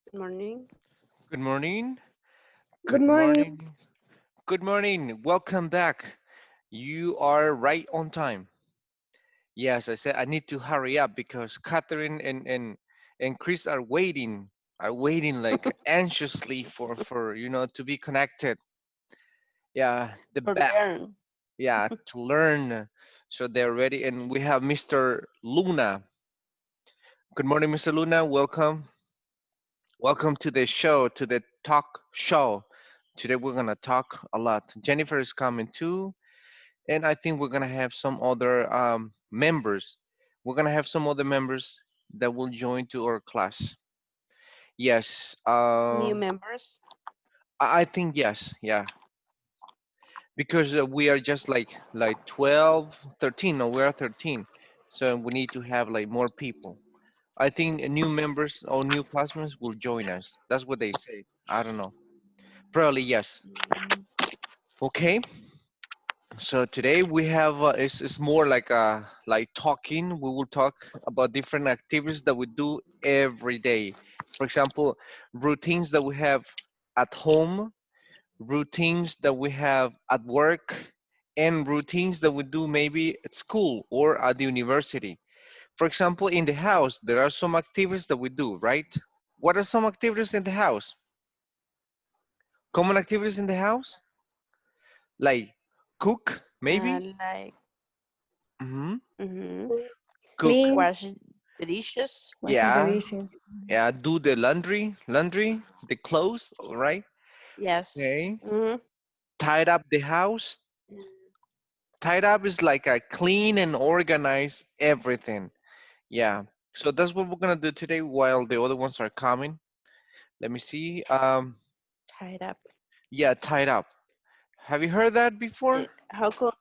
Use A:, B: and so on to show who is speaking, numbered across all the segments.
A: Good morning.
B: Good morning.
C: Good
B: Good
C: morning.
B: morning. Good morning. Welcome back. You are right on time. Yes, I said I need to hurry up because Catherine and Chris are waiting like anxiously for to be connected. Yeah, the
A: For
B: back.
A: learn.
B: Yeah, to learn. So they're ready, and we have Mr. Luna. Good morning, Mr. Luna. Welcome. Welcome to the show, to the talk show. Today we're gonna talk a lot. Jennifer is coming too, and I think we're gonna have some other members. We're gonna have some other members that will join to our class. Yes,
A: New members.
B: I think yes, yeah, because we are just like 12, 13. No, we are 13, so we need to have like more people. I think new members or new classmates will join us. That's what they say. I don't know. Probably yes.
A: Mm,
B: Okay. So today we have it's more like talking. We will talk about different activities that we do every day. For example, routines that we have at home, routines that we have at work, and routines that we do maybe at school or at the university. For example, in the house, there are some activities that we do, right? What are some activities in the house? Common activities in the house? Like cook, maybe?
A: like,
B: Mm-hmm.
A: mm-hmm.
B: Cook.
C: Clean,
A: Wash the dishes.
C: washing the
B: Yeah,
C: dishes.
B: yeah, do the laundry, the clothes, all right?
A: Yes.
B: Okay.
A: Mm-hmm.
B: Tied up the house. Tied up is like a clean and organize everything. Yeah. So that's what we're gonna do today while the other ones are coming. Let me see.
A: Tied up.
B: Yeah, tied up. Have you heard that before?
A: How come?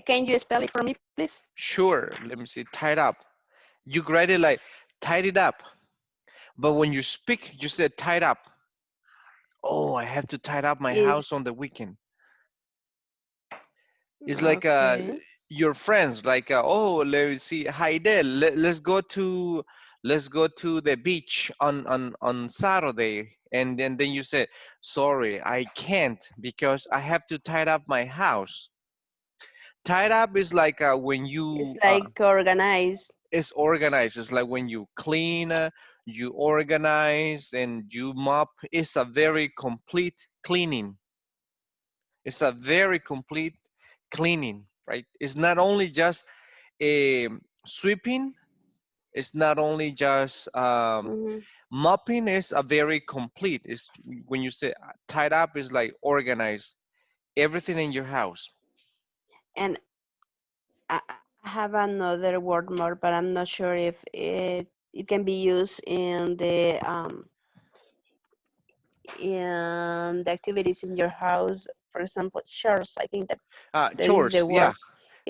A: Can you spell it for me, please?
B: Sure. Let me see. Tied up. You write it like tied it up. But when you speak, you said tied up. Oh, I have to tie up my
A: Is
B: house on the weekend. It's like
A: okay.
B: your friends, like oh, let me see, Haidel, let's go to the beach on Saturday, and then you say, sorry, I can't because I have to tie up my house. Tied up is like when
A: It's
B: you
A: like organized.
B: it's organized. It's like when you clean, you organize, and you mop. It's a very complete cleaning. It's a very complete cleaning, right? It's not only just a sweeping. It's not only just
A: Mm-hmm.
B: mopping. It's a very complete. It's when you say tied up is like organized everything in your house.
A: And I have another word more, but I'm not sure if it can be used in the activities in your house. For example, chores. I think that is
B: Chores,
A: the
B: yeah,
A: word.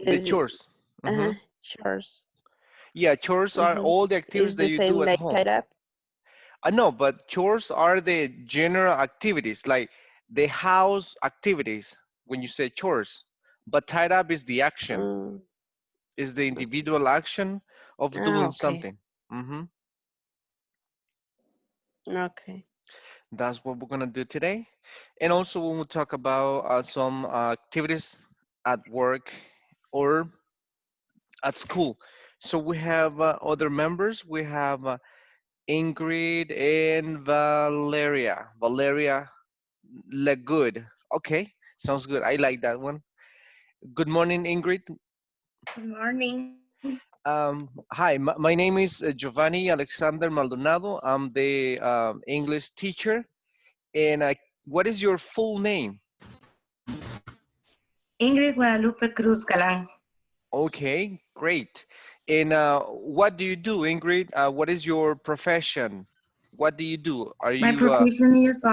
B: the
A: Is
B: chores. Hmm.
A: chores.
B: Yeah, chores are
A: Mm-hmm.
B: all the activities
A: Is
B: that
A: the
B: you do
A: same
B: at
A: like
B: home.
A: tied up?
B: I know, but chores are the general activities, like the house activities when you say chores. But tied up is the action,
A: Mm,
B: is the
A: okay.
B: individual action of doing
A: Okay.
B: something. Hmm.
A: Okay.
B: That's what we're gonna do today. And also we will talk about some activities at work or at school. So we have other members. We have Ingrid and Valeria. Valeria Legood. Okay, sounds good. I like that one. Good morning, Ingrid.
C: Good morning.
B: Hi, my name is Giovanni Alexander Maldonado. I'm the English teacher. And what is your full name?
C: Ingrid Guadalupe Cruz Galán.
B: Okay, great. And what do you do, Ingrid? What is your profession? What do you do? Are
C: My
B: you
C: profession is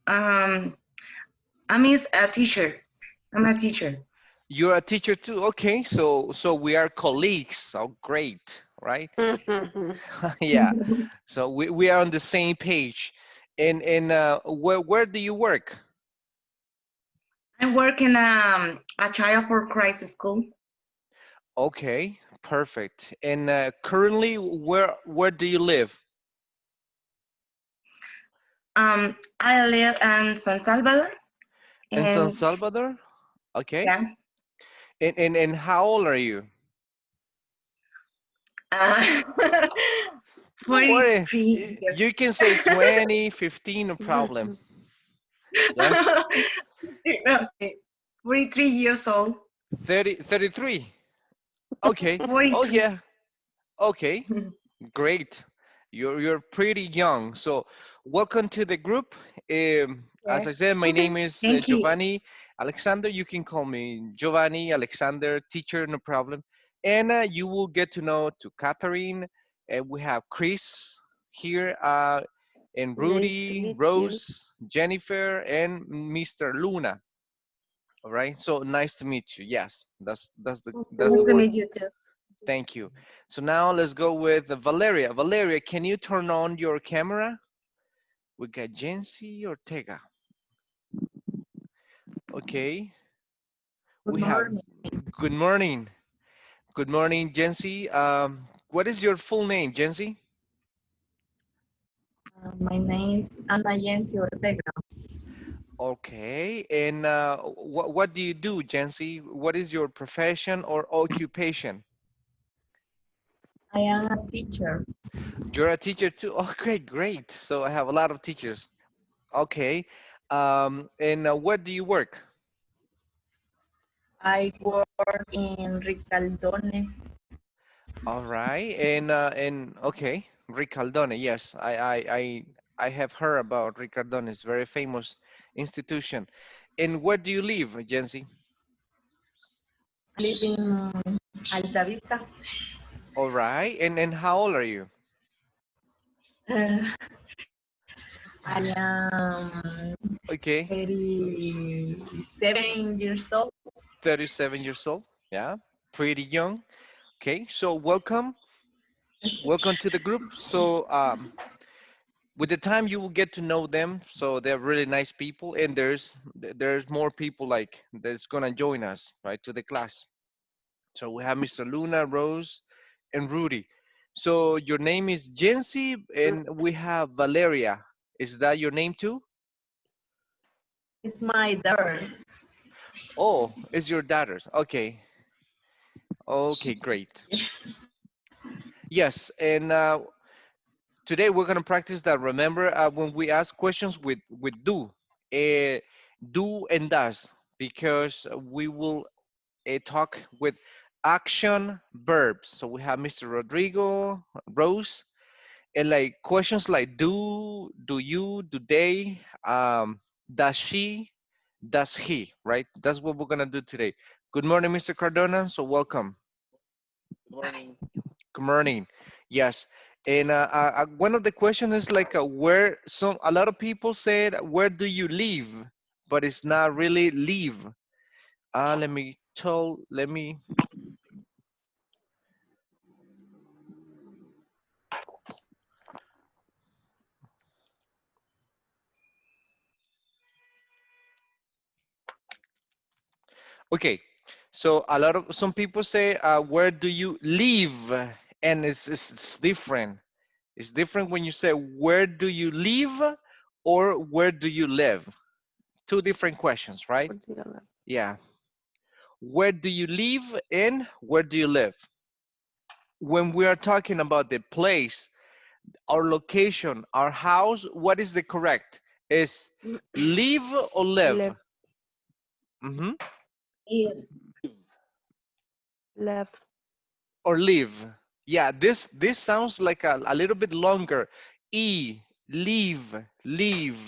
C: um I'm is a teacher. I'm a teacher.
B: you're a teacher too? Okay, so we are colleagues. Oh, great, right? Yeah. So we are on the same page. And where do you work?
C: I work in a child for Christ school.
B: Okay, perfect. And currently, where do you live?
C: I live in San Salvador,
B: In San
C: and
B: Salvador? Okay.
C: yeah,
B: And how old are you?
C: uh,
B: Don't worry.
C: 43 years.
B: You can say 20, 15, no problem. Yes?
C: Okay, 43 years old.
B: 30, 33. Okay. Oh
C: 43.
B: yeah. Okay. Great. You're pretty young. So welcome to the group. As
C: Yeah.
B: I said, my
C: Okay,
B: name is
C: thank you.
B: Giovanni Alexander. You can call me Giovanni Alexander, teacher, no problem. And you will get to know to Catherine. We have Chris here, and
A: Nice to
B: Rudy,
A: meet you.
B: Rose, Jennifer, and Mr. Luna. All right. So nice to meet you. Yes, that's the
C: Nice to
B: word.
C: meet you too.
B: Thank you. So now let's go with Valeria. Valeria, can you turn on your camera? We got Jency Ortega. Okay.
D: Good
B: We have
D: morning.
B: good morning. Good morning, Jency. What is your full name, Jency?
D: My name is Ana Yensi Ortega.
B: Okay. And what do you do, Jency? What is your profession or occupation?
D: I am a teacher.
B: You're a teacher too. Oh, great, great. So I have a lot of teachers. Okay. And where do you work?
D: I work in Ricaldone.
B: All right, and okay, Ricardone. Yes, I have heard about Ricardone. It's a very famous institution. And where do you live, Jency?
D: I live in Alta Vista.
B: All right, and how old are you?
D: Uh, I am
B: Okay,
D: 37 years old.
B: 37 years old. Yeah, pretty young. Okay, so welcome to the group. So with the time you will get to know them. So they're really nice people, and there's more people like that's gonna join us right to the class. So we have Mr. Luna, Rose, and Rudy. So your name is Jency, and we have Valeria. Is that your name too?
D: It's my daughter.
B: Oh, it's your daughter's. Okay. Okay, great. Yes, and today we're gonna practice that. Remember when we ask questions with uh, do and does, because we will talk with action verbs. So we have Mr. Rodrigo, Rose, and like questions like do you, do they, does she, does he, right? That's what we're gonna do today. Good morning, Mr. Cardona. So welcome.
E: Morning.
B: Good morning. Yes. And one of the questions is like where some a lot of people said where do you live, but it's not really live. Let me. Okay, so a lot of some people say, where do you live? And it's different. It's different when you say where do you live or where do you live? Two different questions, right?
A: What do you love?
B: Yeah. Where do you live and where do you live? When we are talking about the place, our location, our house, what is the correct? Is live or live?
A: Left,
B: Mm-hmm.
C: Yeah.
A: left,
B: Or live. Yeah, this sounds like a little bit longer. E, leave, leave,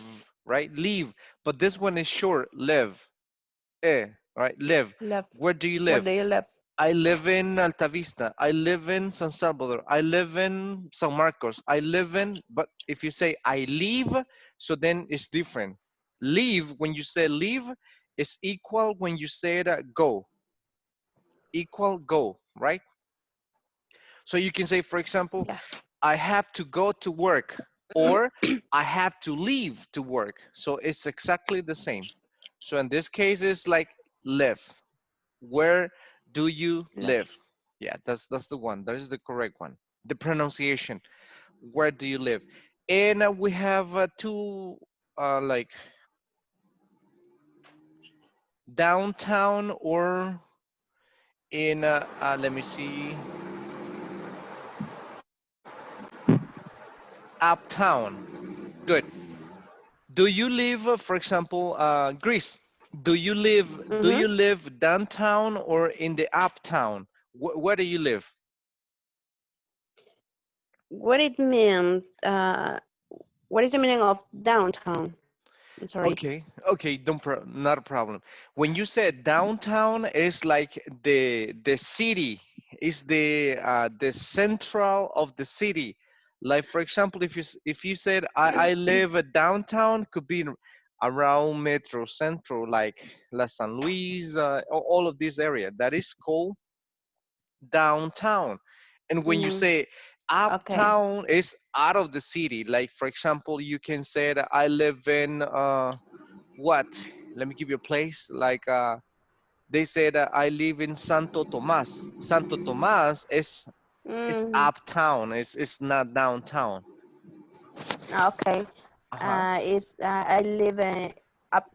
B: right? Leave. But this one is short, live. Right? Live.
A: left.
B: Where do you
A: Where
B: live?
A: do you live?
B: I live in Alta Vista. I live in San Salvador. I live in San Marcos. I live in, but if you say I leave, so then it's different. Leave, when you say leave, is equal when you say that go. Equal go, right? So you can say, for example,
A: Yeah.
B: I have to go to work or I have to leave to work. So it's exactly the same. So in this case, it's like live. Where do you live?
A: Left.
B: Yeah, that's the one. That is the correct one. The pronunciation. Where do you live? And we have two like downtown or in let me see, uptown. Good. Do you live, for example, Greece? Do
A: Mm-hmm.
B: you live downtown or in the uptown? Where do you live?
A: What it mean? What is the meaning of downtown? I'm sorry.
B: Okay, okay, not a problem. When you said downtown, it's like the city, is the central of the city. Like for example, if you said I live downtown, could be around Metro Central, like La San Luis, all of this area. That is called downtown. And when you
A: Mm,
B: say
A: okay.
B: uptown, is out of the city. Like for example, you can say that I live in what? Let me give you a place. Like they said I live in Santo Tomas. Santo Tomas is
A: Mm,
B: uptown. It's not downtown.
A: okay.
B: Uh-huh.
A: It's I live up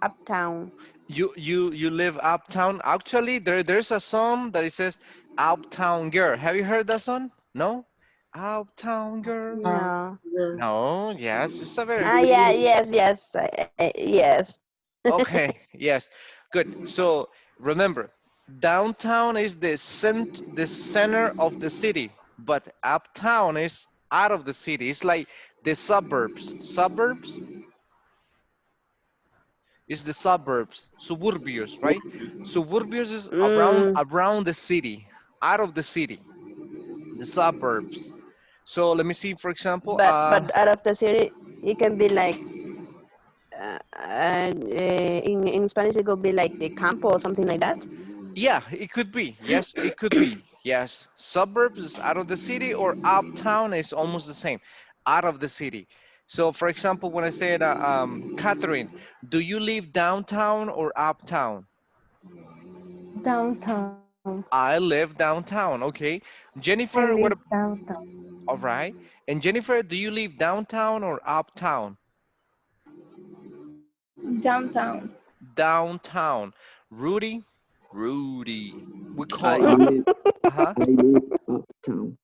A: uptown.
B: You live uptown. Actually, there's a song that it says Uptown Girl. Have you heard that song? No? Uptown Girl.
A: No.
B: No, yes, it's a very good.
A: Yeah. Yes. Yes. Yes.
B: Okay, yes, good. So remember, downtown is the center of the city, but uptown is out of the city. It's like the suburbs. Suburbs is the suburbs, suburbios, right? Suburbios is
A: Mm,
B: around the city, out of the city, the suburbs. So let me see, for example,
A: but out of the city, it can be like in Spanish it could be like the campo or something like that.
B: yeah, it could be. Yes, it could be. Yes. Suburbs is out of the city or uptown is almost the same. Out of the city. So for example, when I said, Catherine, do you live downtown or uptown?
F: Downtown.
B: I live downtown. Okay.
F: I
B: Jennifer,
F: live downtown.
B: all right. And Jennifer, do you live downtown or uptown?
G: Downtown.
B: Downtown. Rudy? Rudy. We
H: I
B: call,
H: live
B: uh-huh.
H: I live uptown.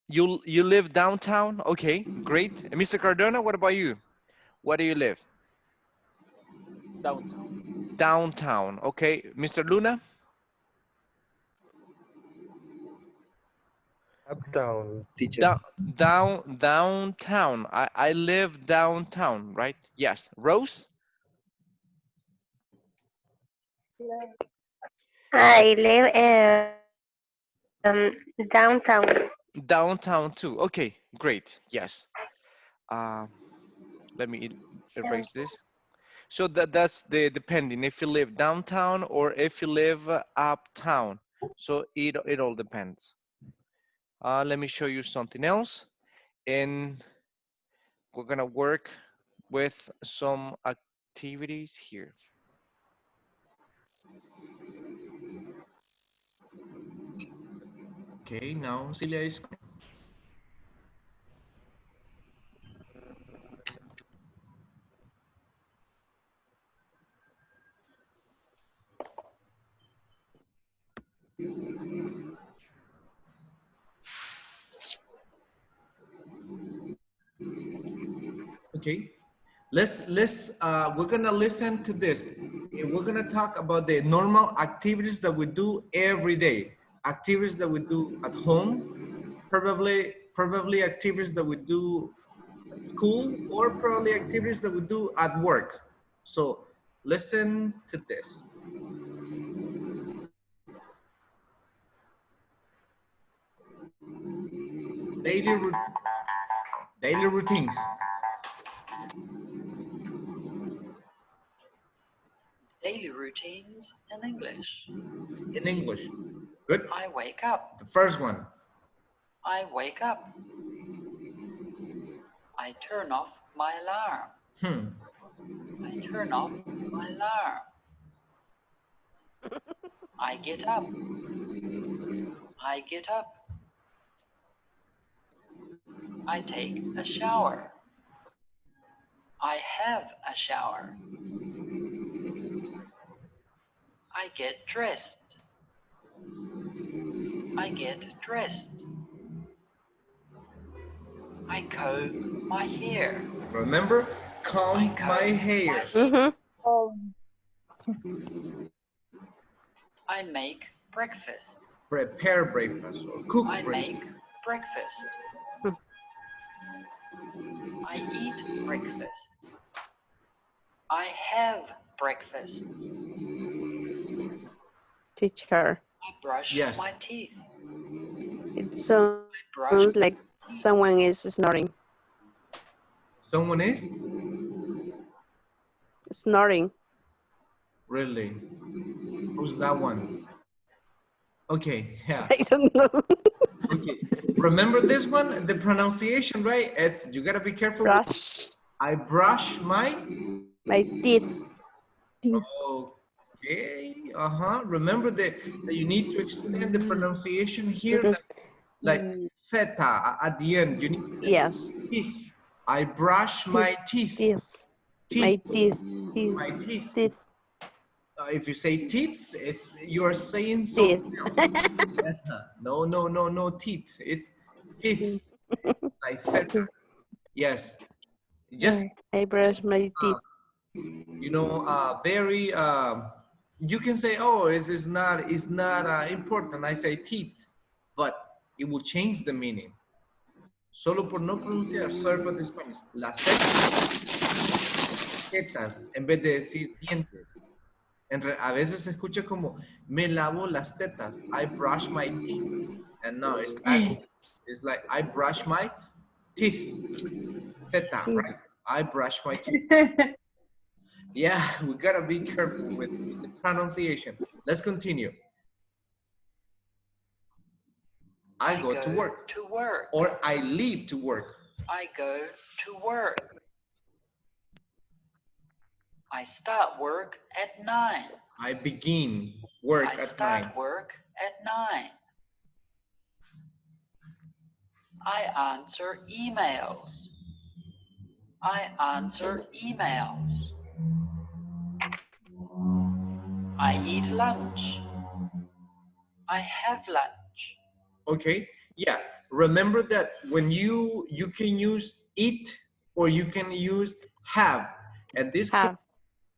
B: You live downtown? Okay, great. And Mr. Cardona, what about you? Where do you live?
E: Downtown.
B: Downtown. Okay, Mr. Luna?
I: Uptown, teacher.
B: Downtown. I live downtown, right? Yes. Rose?
J: I live downtown.
B: Downtown too. Okay, great. Yes. Uh, let me erase this. So that's the depending if you live downtown or if you live uptown. So it all depends. Let me show you something else. And we're gonna work with some activities here. Okay, now Celia is. Okay, we're gonna listen to this. And we're gonna talk about the normal activities that we do every day. Activities that we do at home, probably activities that we do at school, or probably activities that we do at work. So listen to this. Daily, daily routines.
K: Daily routines in English.
B: In English. Good.
K: I wake up.
B: The first one.
K: I wake up. I turn off my alarm. I turn off my alarm. I get up. I get up. I take a shower. I have a shower. I get dressed. I get dressed. I comb my hair.
F: Remember, comb
K: I comb
F: my hair.
A: Mm-hmm.
K: I make breakfast.
F: Prepare breakfast or cook
K: I
F: breakfast.
K: make breakfast. I eat breakfast. I have breakfast.
A: Teacher.
K: I brush
F: Yes.
K: my teeth.
A: It sounds
K: Brush.
A: like someone is snoring.
F: Someone is?
A: Snoring.
F: Really? Who's that one? Okay, yeah.
A: I don't know.
F: Okay. Remember this one? The pronunciation, right? It's, you gotta be careful.
A: Brush
F: I brush my...
A: my teeth.
F: Okay, Remember that you need to extend the pronunciation here, like theta at the end. You need
A: Yes.
F: teeth. I brush my teeth.
A: Teeth. My
F: Teeth.
A: teeth.
F: My teeth.
A: Teeth.
F: If you say teeth, it's you're saying
A: Teeth.
F: something else. No teeth. It's teeth. Like theta. Yes. Just
A: I brush my teeth.
F: very you can say, oh, it's not important. I say teeth, but it will change the meaning. Solo por no pronunciar, sorry for the Spanish, las tetas en vez de decir dientes. A veces se escucha como me lavo las tetas. I brush my teeth. And no, it's like I brush my teeth. Teta, right? I brush my teeth. Yeah, we gotta be careful with the pronunciation. Let's continue. I go to work.
K: To work.
F: Or I leave to work.
K: I go to work. I start work at 9.
F: I begin work
K: I
F: at
K: start
F: 9.
K: work at 9. I answer emails. I answer emails. I eat lunch. I have lunch.
F: Okay, yeah. Remember that when you can use eat or you can use have. And this
A: Have.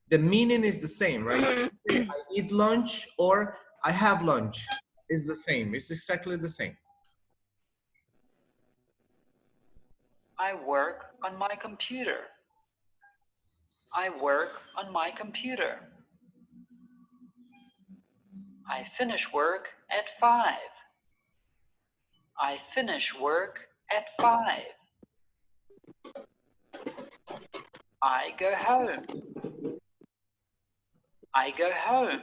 F: the meaning is the same, right? I eat lunch or I have lunch. It's the same. It's exactly the same.
K: I work on my computer. I work on my computer. I finish work at 5. I finish work at 5. I go home. I go home.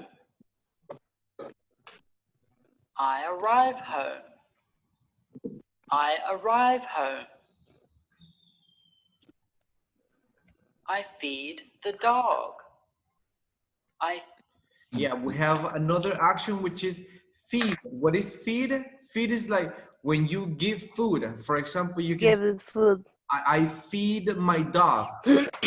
K: I arrive home. I arrive home. I feed the dog.
F: Yeah, we have another action which is feed. What is feed? Feed is like when you give food. For example, you can say,
A: Give food.
F: I feed my dog.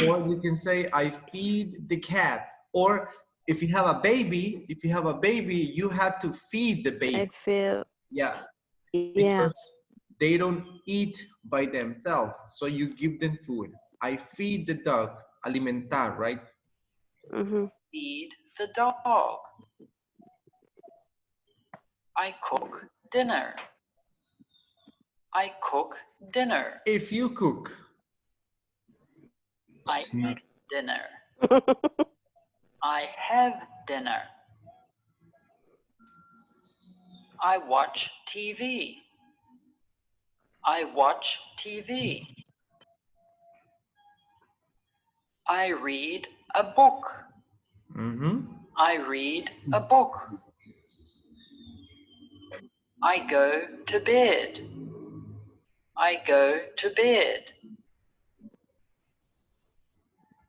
F: Or you can say, I feed the cat. Or if you have a baby, you have to feed the baby.
A: I feel.
F: Yeah.
A: Yes.
F: Because they don't eat by themselves. So you give them food. I feed the dog. Alimentar, right?
A: Mm-hmm.
K: Feed the dog. I cook dinner. I cook dinner.
F: If you cook.
K: I eat dinner. I have dinner. I watch TV. I watch TV. I read a book.
F: Mm-hmm.
K: I read a book. I go to bed. I go to bed.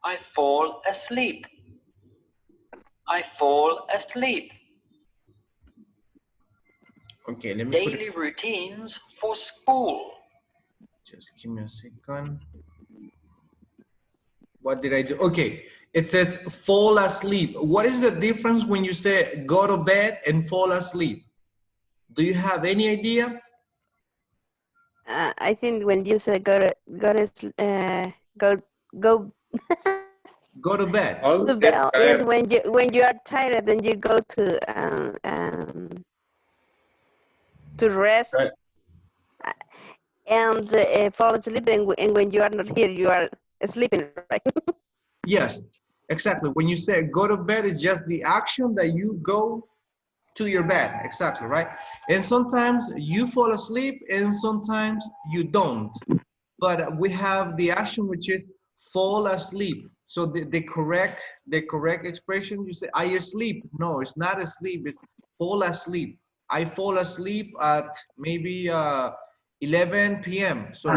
K: I fall asleep. I fall asleep.
F: Okay, let me put
K: Daily
F: it.
K: routines for school.
F: Just give me a second. What did I do? Okay, it says fall asleep. What is the difference when you say go to bed and fall asleep? Do you have any idea?
A: I think when you say go
F: Go to bed.
A: to bed is when you are tired and you go to rest and fall asleep, and when you are not here, you are sleeping, right?
F: Yes, exactly. When you say go to bed, it's just the action that you go to your bed. Exactly, right? And sometimes you fall asleep and sometimes you don't. But we have the action which is fall asleep. So the correct expression, you say, I asleep. No, it's not asleep, it's fall asleep. I fall asleep at maybe 11 p.m. So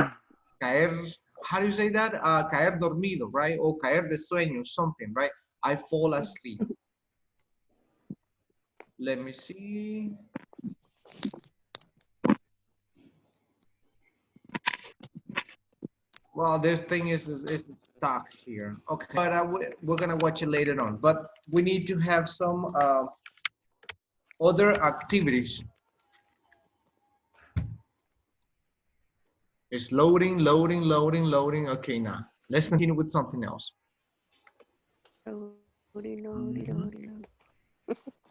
F: caer, how do you say that? Caer dormido, right? Or caer de sueño, something, right? I fall asleep. Let me see. Well, this thing is stuck here. Okay, but we're gonna watch it later on. But we need to have some other activities. It's loading, loading, loading, loading. Okay, now let's continue with something else.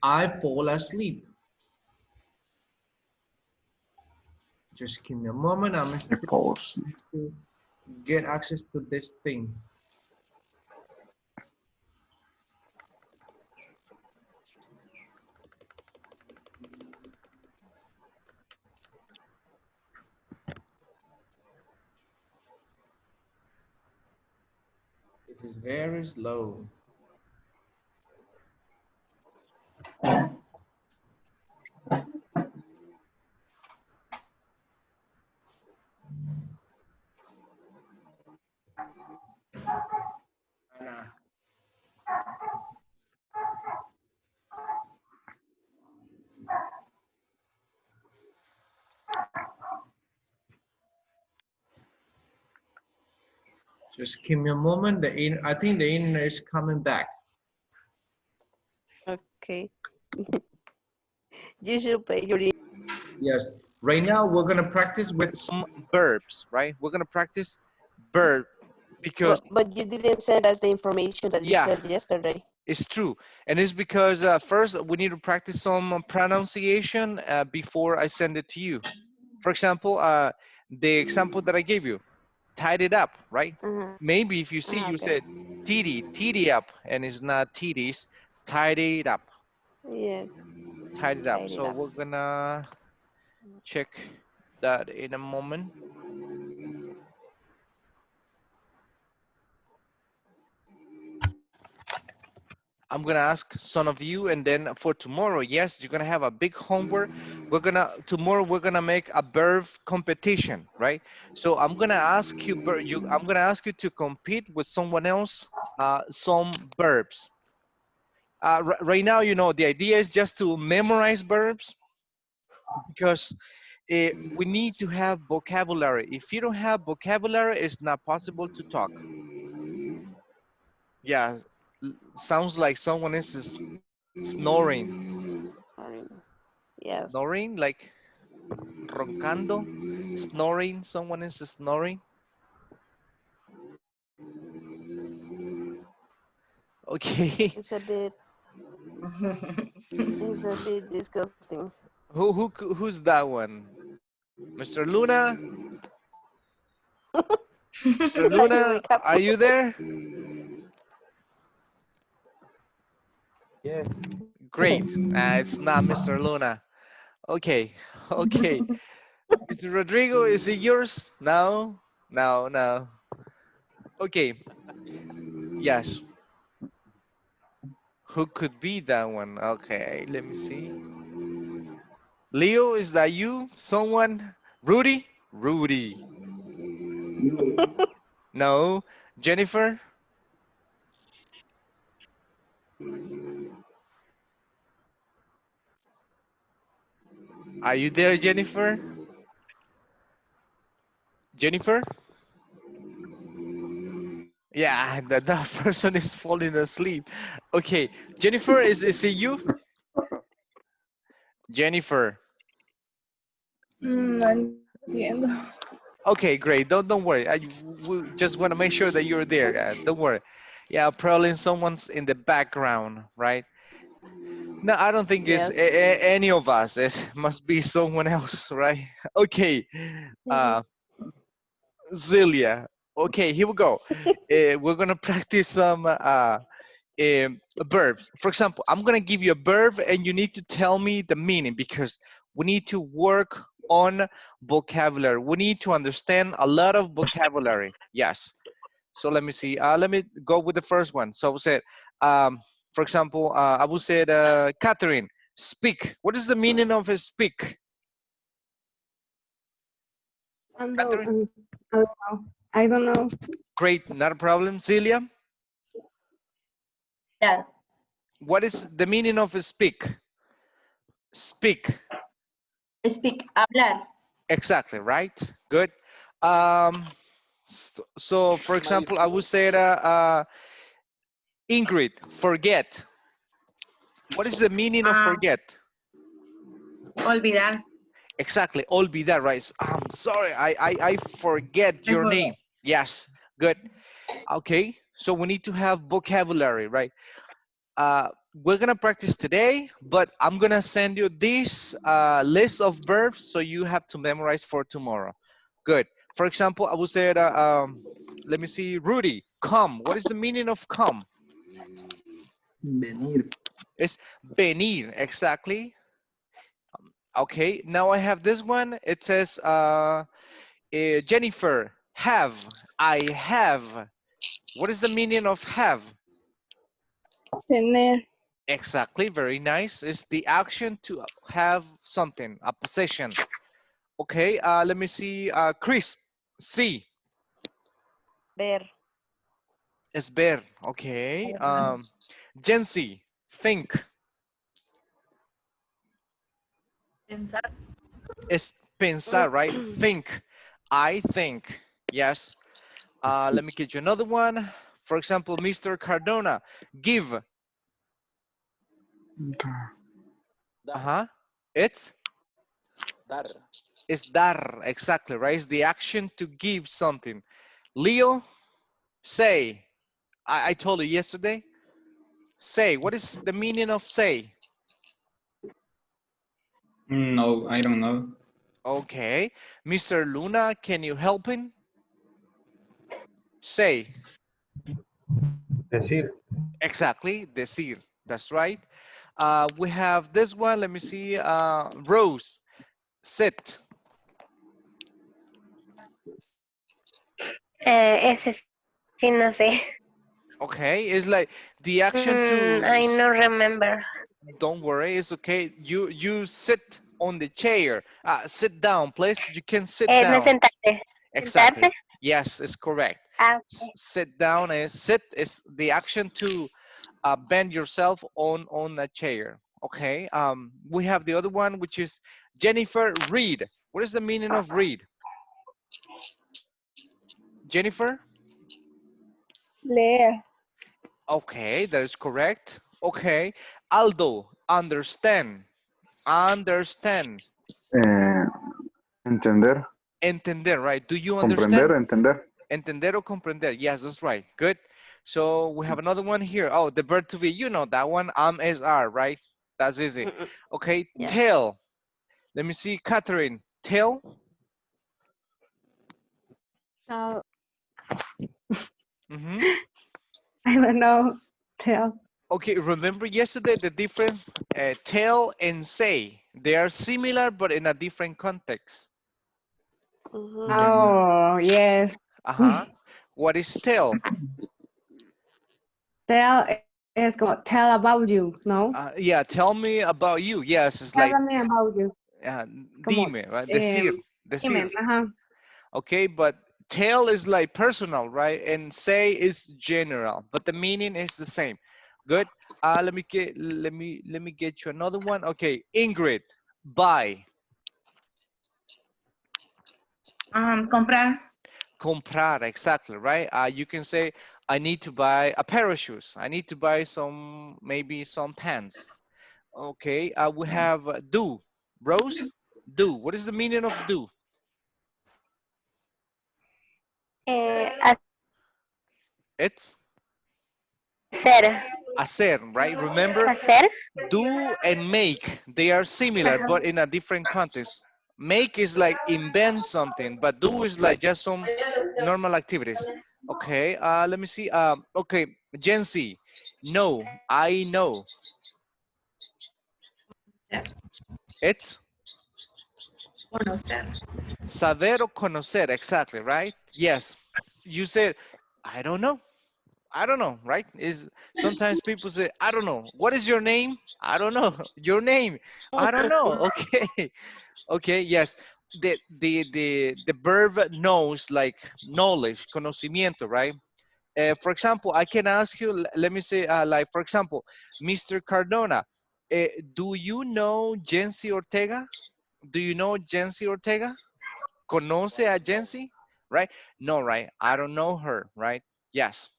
F: I fall asleep. Just give me a moment. I'm supposed to get access to this thing. It is very slow. Just give me a moment. I think the internet is coming back.
A: Okay. You should pay your.
F: Yes. Right now, we're gonna practice with
B: some verbs, right? We're gonna practice verb because
A: But you didn't send us the information that you
B: yeah,
A: said yesterday.
B: it's true, and it's because first we need to practice some pronunciation before I send it to you. For example, the example that I gave you, tied it up, right? Maybe if you see, you
A: Okay.
B: said titty up, and it's not titties, tied it up,
A: Yes.
B: tied it up.
A: Tied it
B: So
A: up.
B: we're gonna check that in a moment. I'm gonna ask some of you, and then for tomorrow, yes, you're gonna have a big homework. Tomorrow we're gonna make a verb competition, right? So I'm gonna ask you to compete with someone else, some verbs. Right now, you know, the idea is just to memorize verbs because we need to have vocabulary. If you don't have vocabulary, it's not possible to talk. Yeah, sounds like someone is snoring.
A: Yes.
B: Snoring, like roncando, snoring, someone is snoring. Okay.
A: It's a bit. It's a bit disgusting.
B: Who's that one? Mr. Luna? Mr.
A: Are you
B: Luna,
A: wake up?
B: are you there?
I: Yes.
B: Great. It's not Mr. Luna. Okay. Okay. Mr. Rodrigo, is it yours? No. No, no. Okay. Yes. Who could be that one? Okay, let me see. Leo, is that you? Someone? Rudy? Rudy. No. Jennifer? Are you there, Jennifer? Jennifer? Yeah, that person is falling asleep. Okay, Jennifer, is it you? Jennifer.
G: No entiendo.
B: Okay, great. Don't worry. We just want to make sure that you're there. Don't worry. Yeah, probably someone's in the background, right? No, I don't think it's
A: Yes.
B: any of us. It must be someone else, right? Okay, uh, Zelia. Okay, here we go. We're gonna practice some verbs. For example, I'm gonna give you a verb and you need to tell me the meaning because we need to work on vocabulary. We need to understand a lot of vocabulary. Yes. So let me see. Let me go with the first one. So I said, for example, I would say, Catherine, speak. What is the meaning of a speak? Catherine?
G: I don't know. I don't know.
B: Great, not a problem. Celia,
C: Hablar.
B: what is the meaning of a speak? Speak.
C: Speak, hablar.
B: Exactly, right? Good. So for example, I would say Ingrid, forget. What is the meaning of forget?
C: Olvidar.
B: Exactly, olvidar, right? I'm sorry, I forget your name. Yes, good. Okay, so we need to have vocabulary, right? We're gonna practice today, but I'm gonna send you this list of verbs so you have to memorize for tomorrow. Good. For example, I would say let me see, Rudy, come. What is the meaning of come?
H: Venir.
B: It's venir, exactly. Okay, now I have this one. It says, Jennifer, have. I have. What is the meaning of have?
G: Tener.
B: Exactly, very nice. It's the action to have something, a possession. Okay, let me see, Chris, see.
A: Ver.
B: Es ver, okay. Jency, think.
D: Pensar.
B: Es pensar, right? Think. I think. Yes. Let me get you another one. For example, Mr. Cardona, give. Uh-huh. It's
E: Dar.
B: dar, exactly, right? It's the action to give something. Leo, say. I told you yesterday. Say. What is the meaning of say?
H: No, I don't know.
B: Okay. Mr. Luna, can you help him? Say.
I: Decir.
B: Exactly, decir. That's right. We have this one. Let me see. Rose, sit.
J: Ese sí no sé.
B: Okay, it's like the action to.
J: I no remember.
B: Don't worry, it's okay. You sit on the chair. Sit down, please. You can sit
J: No
B: down.
J: sentarse.
B: Exactly.
J: Sentarse.
B: Yes, it's correct.
J: Okay.
B: Sit down is sit is the action to bend yourself on a chair. Okay. We have the other one, which is Jennifer, read. What is the meaning of read? Jennifer?
G: Leer.
B: Okay, that is correct. Okay. Aldo, understand. Understand.
L: Entender.
B: Entender, right? Do you
L: Comprender,
B: understand?
L: entender.
B: Entender or comprender. Yes, that's right. Good. So we have another one here. Oh, the verb to be. You know that one. Is are, right? That's easy. Okay.
A: Yes.
B: Tell. Let me see. Catherine. Tell.
G: No,
B: Mm-hmm.
G: I don't know. Tell.
B: Okay. Remember yesterday the difference? Tell and say. They are similar, but in a different context.
G: Oh, yes.
B: Uh-huh. What is tell?
G: Tell es como tell about you, ¿no?
B: Yeah, tell me about you. Yes, it's like
G: Tell me about you. Como,
B: dime, right? Decir, decir.
G: dime, ajá.
B: Okay, but tell is like personal, right? And say is general, but the meaning is the same. Good. Let me get you another one. Okay, Ingrid, buy.
C: Comprar.
B: Comprar, exactly, right? You can say I need to buy a pair of shoes. I need to buy maybe some pants. Okay, we have do. Rose, do. What is the meaning of do?
J: Hacer.
B: It's hacer, right? Remember,
J: Hacer.
B: do and make, they are similar, but in a different context. Make is like invent something, but do is like just some normal activities. Okay, let me see. Okay, Jency, no, I know. It's
D: Conocer.
B: saber o conocer, exactly, right? Yes. You said, I don't know. I don't know, right? Is sometimes people say, I don't know. What is your name? I don't know. Your name? I don't know. Okay. Okay, yes. The verb knows, like knowledge, conocimiento, right? For example, I can ask you, let me say, like, for example, Mr. Cardona, do you know Jency Ortega? Do you know Jency Ortega? ¿Conoce a Jency? Right? No, right? I don't know her, right? Yes.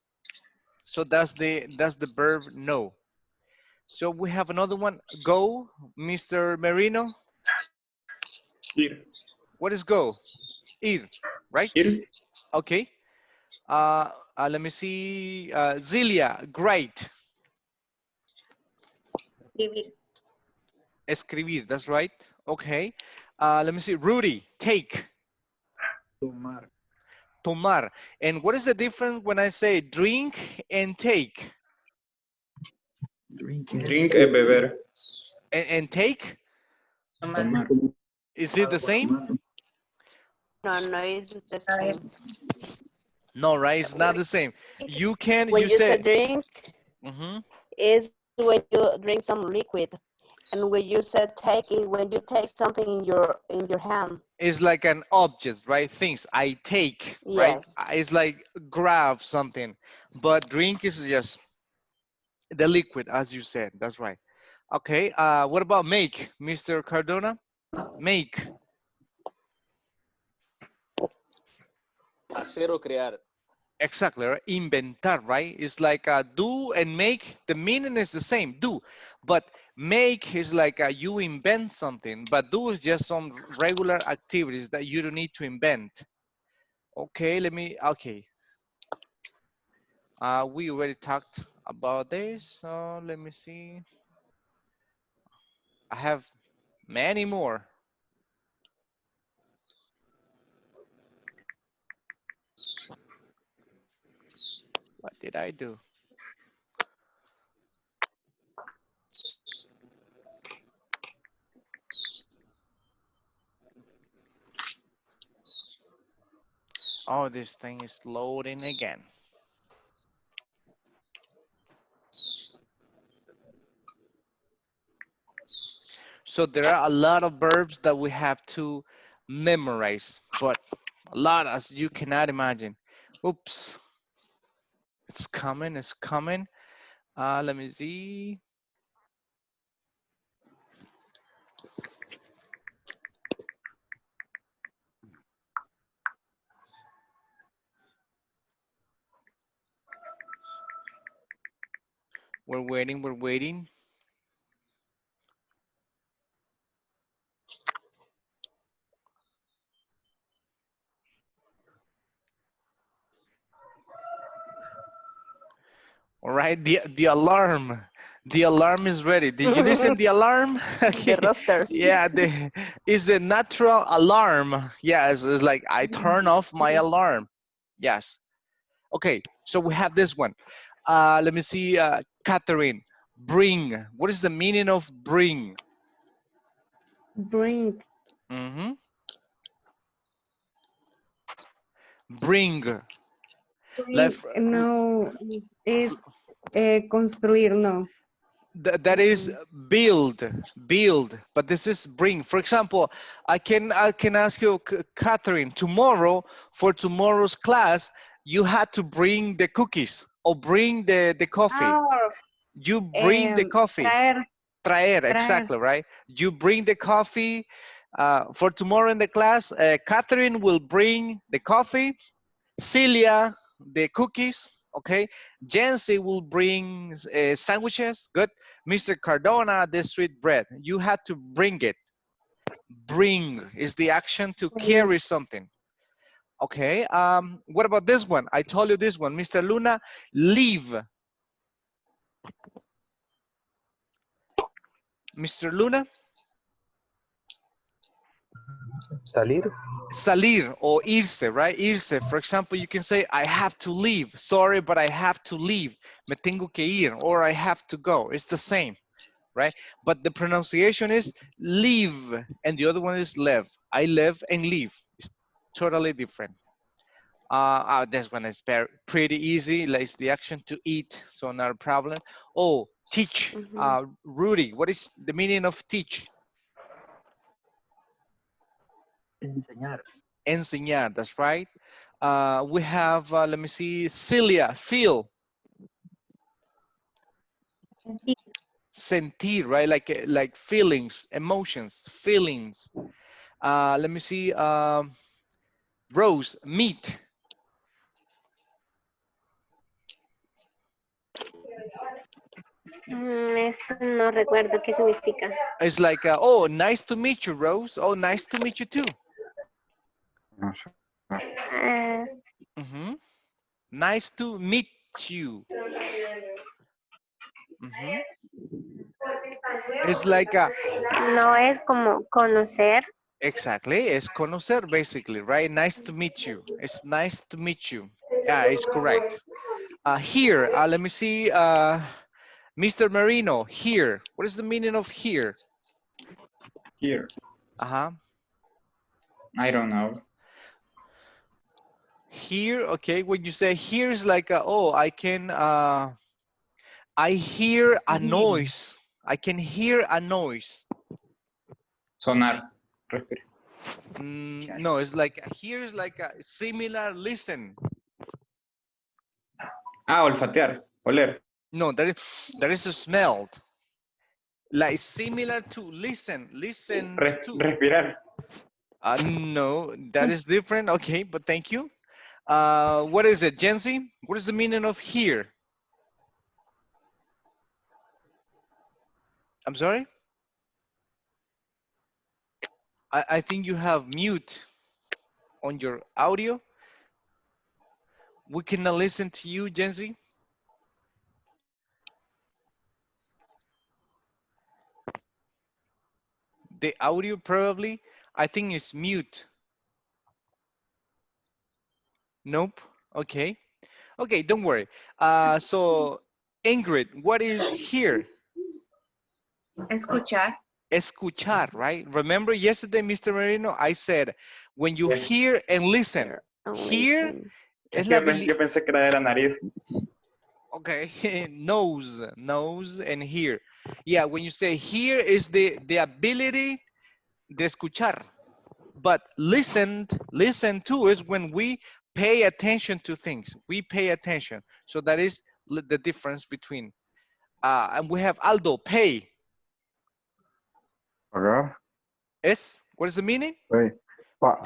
B: So that's the verb know. So we have another one. Go, Mr. Merino.
H: Ir.
B: What is go? Ir, right?
H: Ir.
B: Okay. Let me see. Zilia, great.
C: Escribir.
B: Escribir, that's right. Okay. Let me see. Rudy, take.
I: Tomar.
B: Tomar. And what is the difference when I say drink and take?
H: Drink es beber.
B: And take?
C: Tomar.
B: Is it the same?
A: No, no, it's the same.
B: No, right? It's not the same. You can,
A: When
B: you
A: you say
B: said.
A: drink,
B: Mhm.
A: is when you drink some liquid, and when you say taking, when you take something in your hand.
B: It's like an object, right? Things I take, right?
A: Yes.
B: It's like grab something, but drink is just the liquid, as you said. That's right. Okay. What about make, Mr. Cardona? Make.
E: Hacer o crear.
B: Exactly, right? Inventar, right? It's like do and make, the meaning is the same, do. But make is like you invent something, but do is just some regular activities that you don't need to invent. Okay, okay. We already talked about this, so let me see. I have many more. What did I do? Oh, this thing is loading again. So there are a lot of verbs that we have to memorize, but a lot as you cannot imagine. Oops, it's coming, it's coming. Let me see. We're waiting, we're waiting. All right, the alarm. The alarm is ready. Did you listen the alarm? Okay.
A: The roster.
B: Yeah, is the natural alarm. Yeah, it's like I turn off my alarm. Yes. Okay, so we have this one. Let me see, Catherine. Bring. What is the meaning of bring?
G: Bring.
B: Mm-hmm. Bring. Left.
G: No, es construir, no.
B: That is build, but this is bring. For example, I can ask you, Catherine, tomorrow, for tomorrow's class, you had to bring the cookies or bring the coffee.
G: Oh,
B: You bring the coffee. Traer, exactly, right? You bring the coffee. For tomorrow in the class, Catherine will bring the coffee, Celia, the cookies, Okay, Jancy will bring sandwiches. Good. Mr. Cardona, the sweet bread. You had to bring it. Bring is the action to carry something. Okay, what about this one? I told you this one. Mr. Luna, leave. Mr. Luna?
H: Salir.
B: Salir or irse, right? Irse. For example, you can say, I have to leave. Sorry, but I have to leave. Me tengo que ir, or I have to go. It's the same, right? But the pronunciation is leave, and the other one is live. I live and leave. It's totally different. This one is pretty easy. It's the action to eat, so not a problem. Oh, teach. Rudy, what is the meaning of teach?
I: Enseñar.
B: Enseñar, that's right. We have, let me see, Celia, feel. Sentir, right? Like feelings, emotions, feelings. Let me see, Rose, meet.
J: Eso no recuerdo qué significa.
B: It's like, oh, nice to meet you, Rose. Oh, nice to meet you too. Nice to meet you. It's like a...
J: No es como conocer.
B: Exactly, es conocer basically, right? Nice to meet you. It's nice to meet you. Yeah, it's correct. Here, let me see, Mr. Marino, here. What is the meaning of here?
H: Here.
B: Uh-huh.
H: I don't know.
B: Here, okay, when you say here is like, oh, I can, I hear a noise. I can hear a noise.
H: Sonar.
B: No, it's like, here is like a similar listen.
H: Olfatear, oler.
B: No, that is smelled. Like similar to listen, listen to.
H: Respirar.
B: No, that is different. Okay, but thank you. What is it, Jency? What is the meaning of here? I'm sorry? I think you have mute on your audio. We cannot listen to you, Jency. The audio probably, I think is mute. Nope. Okay. Okay, don't worry. So, Ingrid, what is here?
C: Escuchar.
B: Escuchar, right? Remember yesterday, Mr. Marino, I said, when you hear and listen, hear es la
H: Yo pensé que era de la nariz.
B: Okay, nose and hear. Yeah, when you say hear is the ability de escuchar. But listen to is when we pay attention to things. We pay attention. So that is the difference between. And we have Aldo, pay.
L: Pagar.
B: What is the meaning?
L: Pay.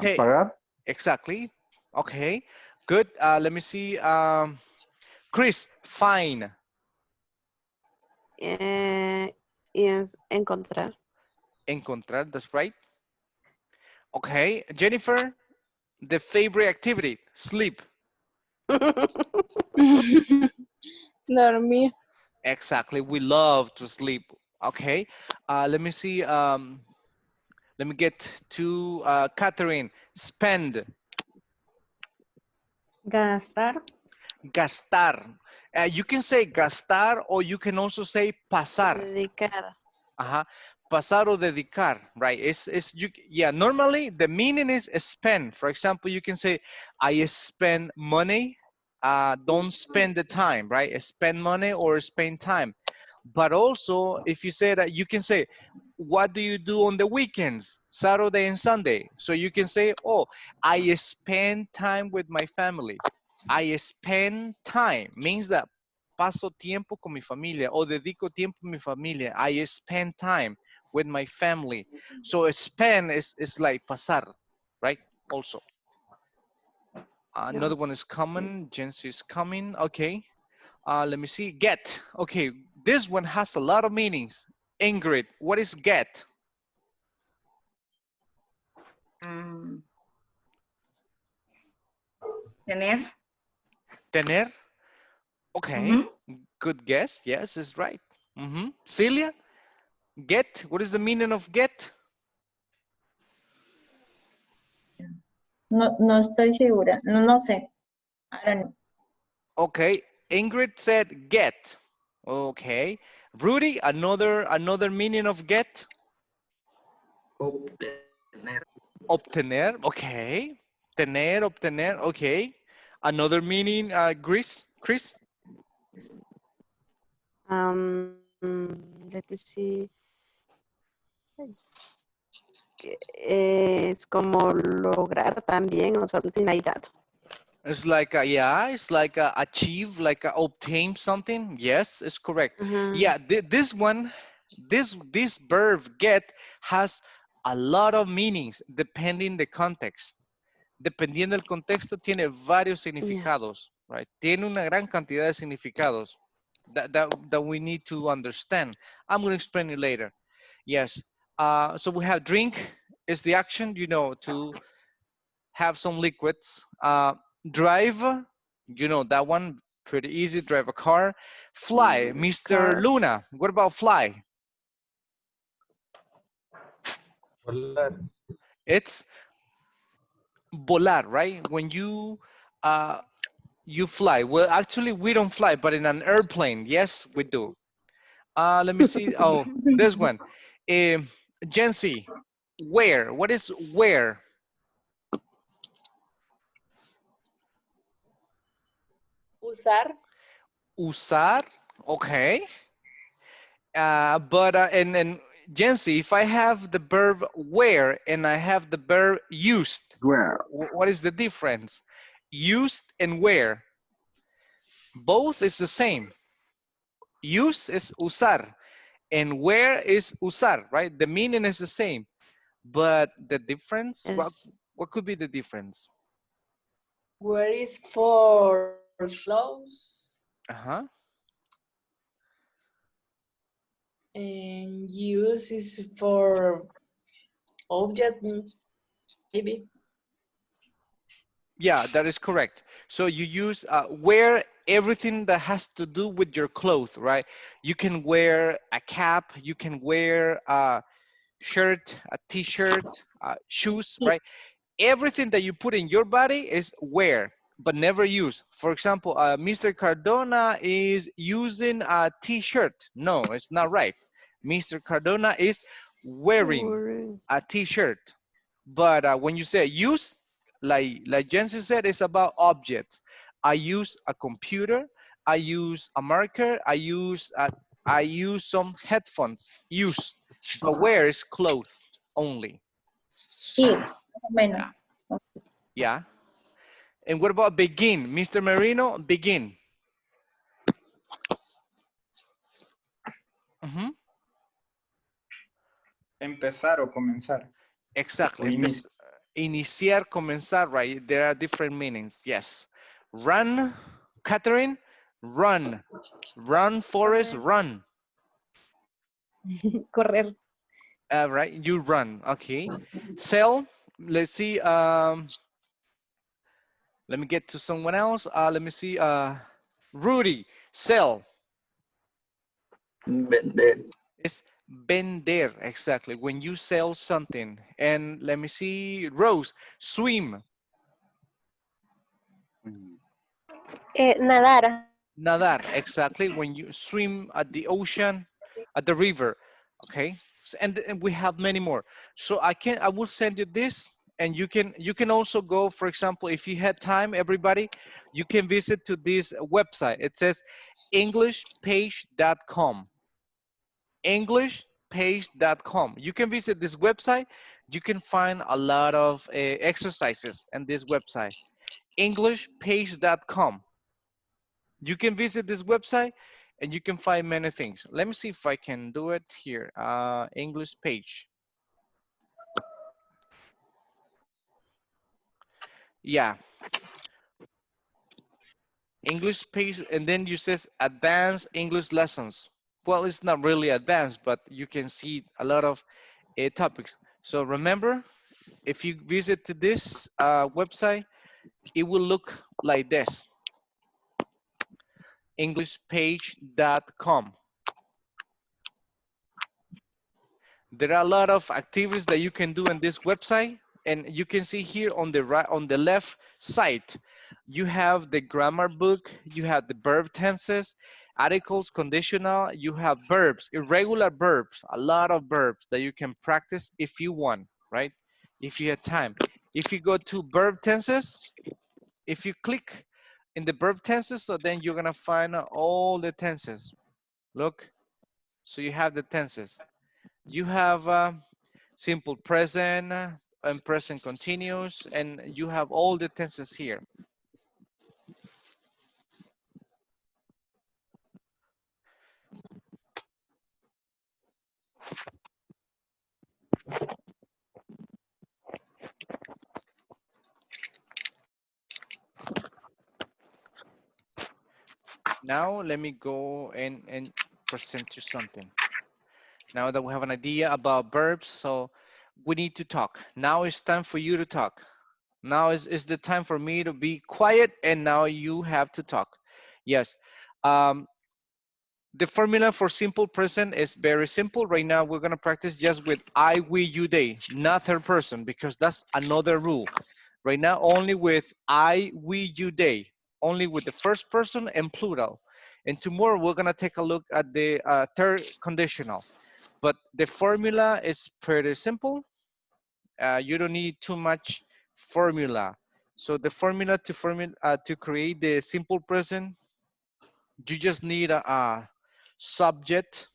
B: Pay.
L: Pagar.
B: Exactly. Okay, good. Let me see. Chris, fine.
A: Is encontrar.
B: Encontrar, that's right. Okay, Jennifer, the favorite activity, sleep.
M: Dormir.
B: Exactly, we love to sleep. Okay, let me see. Let me get to Catherine. Spend.
G: Gastar.
B: Gastar. You can say gastar or you can also say pasar.
A: Dedicar.
B: Pasar o dedicar, right? Yeah, normally the meaning is spend. For example, you can say, I spend money. Don't spend the time, right? Spend money or spend time. But also, if you say that, you can say, what do you do on the weekends? Saturday and Sunday. So you can say, oh, I spend time with my family. I spend time means that paso tiempo con mi familia o dedico tiempo a mi familia. I spend time with my family. So spend is like pasar, right? Also. Another one is common. Jency is coming. Okay. Let me see. Get. Okay. This one has a lot of meanings. Ingrid, what is get?
C: Tener.
B: Tener. Okay. Good guess. Yes, it's right. Celia, get. What is the meaning of get?
L: No, no estoy segura. No, no sé. I don't know.
B: Okay. Ingrid said get. Okay. Rudy, another meaning of get?
I: Obtener.
B: Obtener. Okay. Tener, obtener. Okay. Another meaning, Chris?
A: Let me see. Es como lograr también or something like that.
B: It's like, yeah, it's like achieve, like obtain something. Yes, it's correct. Yeah, this one, this verb get has a lot of meanings depending the context. Dependiendo del contexto, tiene varios significados, right? Tiene una gran cantidad de significados that we need to understand. I'm going to explain it later. Yes. So we have drink is the action, you know, to have some liquids. Drive, you know that one, pretty easy, drive a car. Fly, Mr. Luna, what about fly?
I: Volar.
B: It's volar, right? When you fly. Well, actually, we don't fly, but in an airplane, yes, we do. Let me see. Oh, this one. Jency, where? What is where?
D: Usar.
B: Usar. Okay. And Jency, if I have the verb wear and I have the verb used,
I: Where?
B: what is the difference? Used and wear. Both is the same. Use is usar and wear is usar, right? The meaning is the same, but the difference, what could be the difference?
D: Where is for clothes
B: Uh-huh.
D: and use is for object, maybe.
B: Yeah, that is correct. So you use wear everything that has to do with your clothes, right? You can wear a cap, you can wear a shirt, a t-shirt, shoes, right? Everything that you put in your body is wear, but never use. For example, Mr. Cardona is using a t-shirt. No, it's not right. Mr. Cardona is wearing a t-shirt. But when you say use, like Jensen said, it's about objects. I use a computer. I use a marker. I use some headphones. Use. But wear is clothes only.
L: Sí, más o menos.
B: Yeah. And what about begin? Mr. Marino, begin.
H: Empezar o comenzar.
B: Exactly. Iniciar, comenzar, right? There are different meanings. Yes. Run, Catherine, run. Run, Forrest, run.
G: Correr.
B: Right, you run. Okay. Sell, let's see. Let me get to someone else. Let me see. Rudy, sell.
I: Vender.
B: It's vender, exactly. When you sell something. And let me see. Rose, swim.
J: Nadar.
B: Nadar, exactly. When you swim at the ocean, at the river. Okay. And we have many more. So I will send you this, and you can also go, for example, if you had time, everybody, you can visit to this website. It says englishpage.com. englishpage.com. You can visit this website. You can find a lot of exercises in this website. englishpage.com. You can visit this website and you can find many things. Let me see if I can do it here. English page. Yeah. English page, and then you says advanced English lessons. Well, it's not really advanced, but you can see a lot of topics. So remember, if you visit to this website, it will look like this, englishpage.com. There are a lot of activities that you can do in this website, and you can see here on the right, on the left side, you have the grammar book, you have the verb tenses, articles, conditional, you have verbs, irregular verbs, a lot of verbs that you can practice if you want, right? If you have time. If you go to verb tenses, if you click in the verb tenses, so then you're gonna find all the tenses. Look, so you have the tenses. You have simple present and present continuous, and you have all the tenses here. Now let me go and present you something. Now that we have an idea about verbs, so we need to talk. Now it's time for you to talk. Now is the time for me to be quiet, and now you have to talk. Yes. The formula for simple present is very simple. Right now, we're gonna practice just with I, we, you, they, not third person, because that's another rule. Right now, only with I, we, you, they, only with the first person and plural. And tomorrow, we're gonna take a look at the third conditional. But the formula is pretty simple. You don't need too much formula. So the formula to create the simple present, you just need a subject.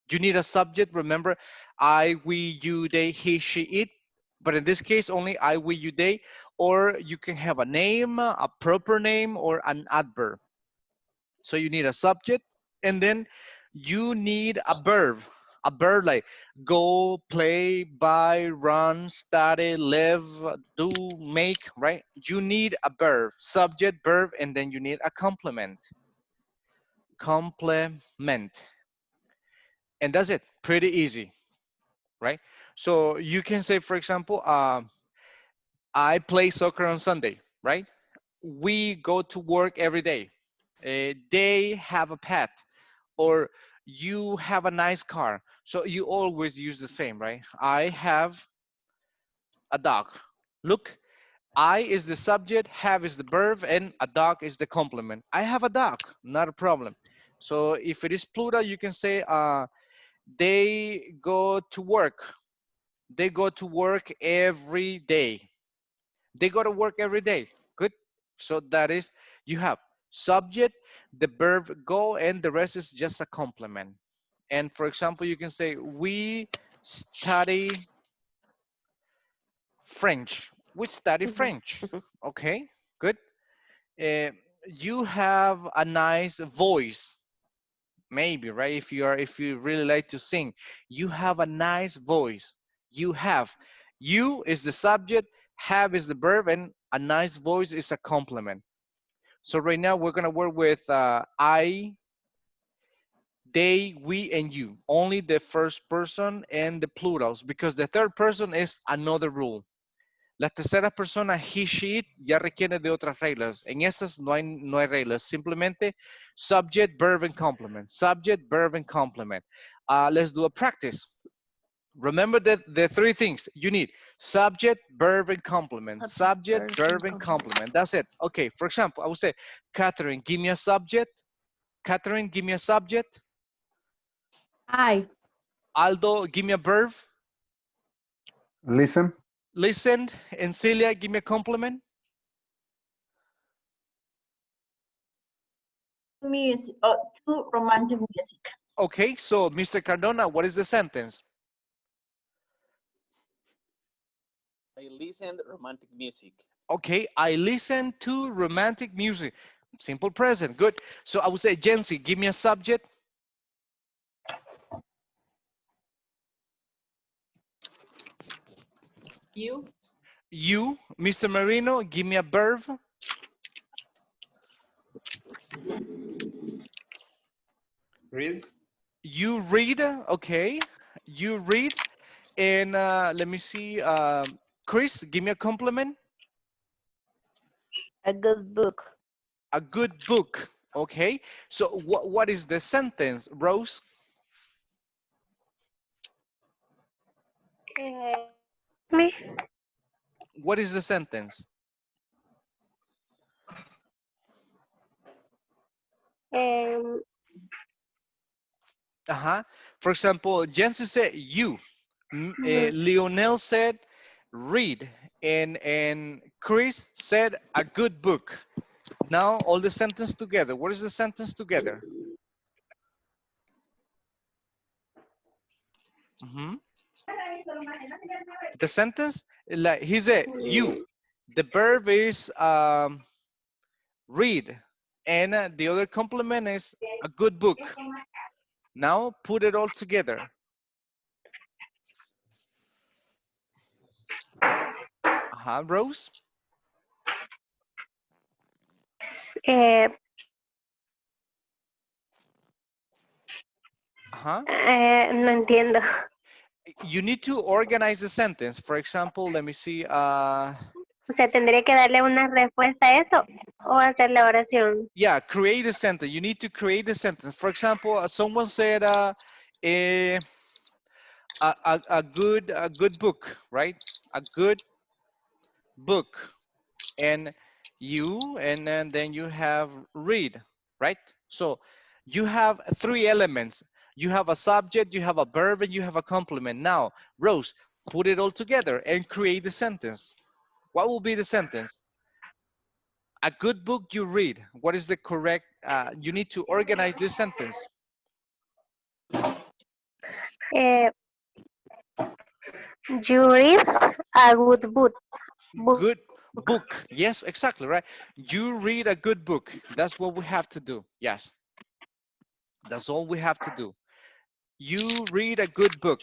B: You need a subject. Remember, I, we, you, they, he, she, it. But in this case, only I, we, you, they. Or you can have a name, a proper name, or an adverb. So you need a subject, and then you need a verb. A verb like go, play, buy, run, study, live, do, make, right? You need a verb, subject, verb, and then you need a complement. Complement. And that's it. Pretty easy, right? So you can say, for example, I play soccer on Sunday, right? We go to work every day. They have a pet, or you have a nice car. So you always use the same, right? I have a dog. Look, I is the subject, have is the verb, and a dog is the complement. I have a dog, not a problem. So if it is plural, you can say, they go to work. They go to work every day. They go to work every day. Good. So that is, you have subject, the verb go, and the rest is just a complement. And for example, you can say, we study French. We study French. Okay, good. You have a nice voice. Maybe, right? If you really like to sing, you have a nice voice. You have. You is the subject, have is the verb, and a nice voice is a complement. So right now we're gonna work with I, they, we, and you. Only the first person and the plurals, because the third person is another rule. La tercera persona, he, she, it, ya requiere de otras reglas. En estas no hay reglas. Simplemente subject, verb, and complement. Subject, verb, and complement. Let's do a practice. Remember that the three things you need: subject, verb, and complement. Subject, verb, and complement. That's it. Okay, for example, I would say, Catherine, give me a subject. Catherine, give me a subject.
G: I.
B: Aldo, give me a verb.
I: Listen.
B: Listen. And Celia, give me a complement.
L: Music, to romantic music.
B: Okay, so Mr. Cardona, what is the sentence?
E: I listen romantic music.
B: Okay, I listen to romantic music. Simple present, good. So I would say, Jency, give me a subject.
D: You.
B: You, Mr. Marino, give me a verb.
H: Read.
B: You read, okay. You read, and let me see. Chris, give me a compliment.
A: A good book.
B: A good book, okay. So what is the sentence, Rose?
J: Me.
B: What is the sentence?
J: Um,
B: For example, Jensen said you. Lionel said read, and Chris said a good book. Now all the sentence together. What is the sentence together? The sentence, like he said, you. The verb is read, and the other complement is a good book. Now put it all together. Rose.
J: No entiendo.
B: You need to organize the sentence. For example, let me see.
J: O sea, ¿tendría que darle una respuesta a eso o hacer la oración?
B: Yeah, create a sentence. You need to create the sentence. For example, someone said a good book, right? A good book, and then you have read, right? So you have three elements. You have a subject, you have a verb, and you have a complement. Now, Rose, put it all together and create the sentence. What will be the sentence? A good book you read. What is the correct? You need to organize this sentence.
J: You read a good book.
B: Good book. Yes, exactly, right? You read a good book. That's what we have to do. Yes. That's all we have to do. You read a good book.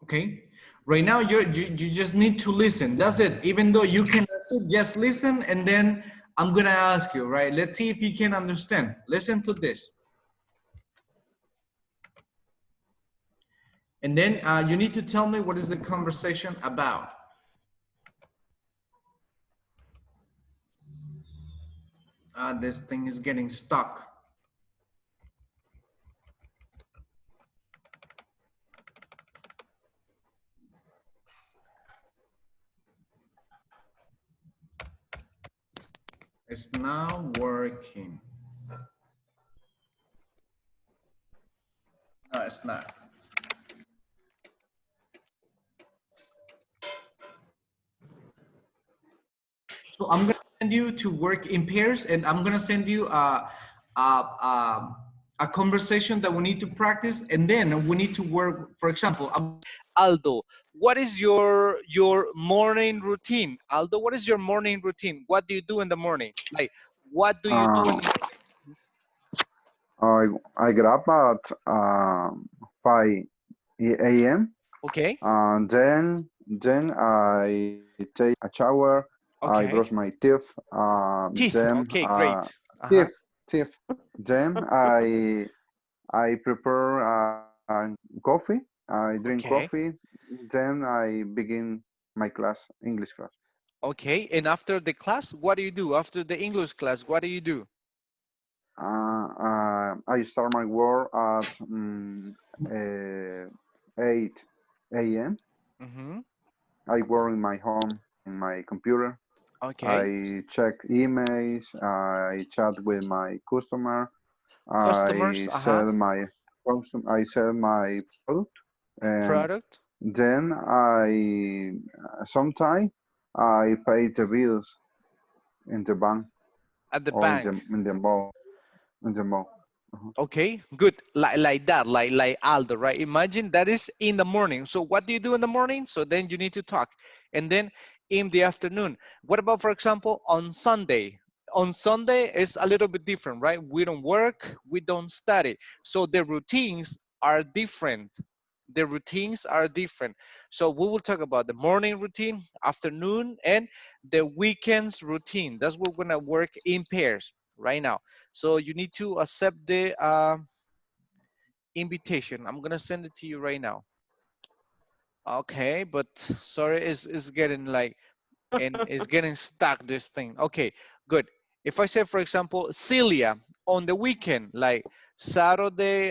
F: Okay. Right now, you just need to listen. That's it. Even though you can sit, just listen, and then I'm gonna ask you, right? Let's see if you can understand. Listen to this. And then you need to tell me what is the conversation about. This thing is getting stuck. It's not working. No, it's not. So I'm gonna send you to work in pairs, and I'm gonna send you a conversation that we need to practice, and then we need to work. For example,
B: Aldo, what is your morning routine? Aldo, what is your morning routine? What do you do in the morning? Like, what do you do in the morning?
M: I get up at 5 a.m.
B: Okay.
M: And then I take a shower.
B: Okay.
M: I brush my teeth.
B: Teeth.
M: Then,
B: Okay, great.
M: teeth. Then I prepare coffee. I drink
B: Okay.
M: coffee. Then I begin my class, English class.
B: Okay. And after the class, what do you do? After the English class, what do you do?
M: I start my work at 8 a.m.
B: Mm-hmm.
M: I work in my home, in my computer.
B: Okay.
M: I check emails. I chat with my customer.
B: Customers,
M: I
B: uh-huh.
M: sell my I sell my product, and
B: Product
M: then I sometimes I pay the bills in the bank
B: at the
M: or
B: bank.
M: in the mall in the mall.
B: Okay, good. Like that, like Aldo, right? Imagine that is in the morning. So what do you do in the morning? So then you need to talk. And then in the afternoon. What about, for example, on Sunday? On Sunday is a little bit different, right? We don't work, we don't study. So the routines are different. The routines are different. So we will talk about the morning routine, afternoon, and the weekends routine. That's what we're gonna work in pairs right now. So you need to accept the invitation. I'm gonna send it to you right now. Okay, but sorry, it's getting like, and it's getting stuck, this thing. Okay, good. If I say, for example, Celia, on the weekend, like Saturday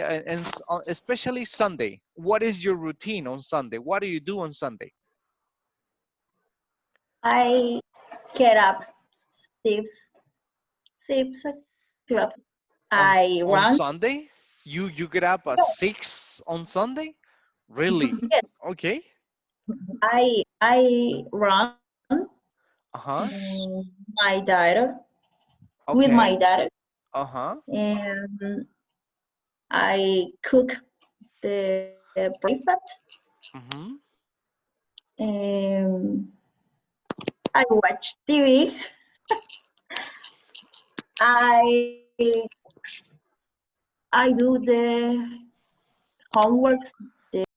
B: especially Sunday, what is your routine on Sunday? What do you do on Sunday?
L: I get up 6 o'clock. I
B: On
L: run.
B: Sunday? You get up at
L: Yes,
B: 6 on Sunday? Really?
L: yes.
B: Okay.
L: I run
B: Uh-huh.
L: my daughter with my
B: Okay.
L: daughter,
B: Uh-huh.
L: and I cook the breakfast,
B: Mm-hmm.
L: and I watch TV. I I do the homework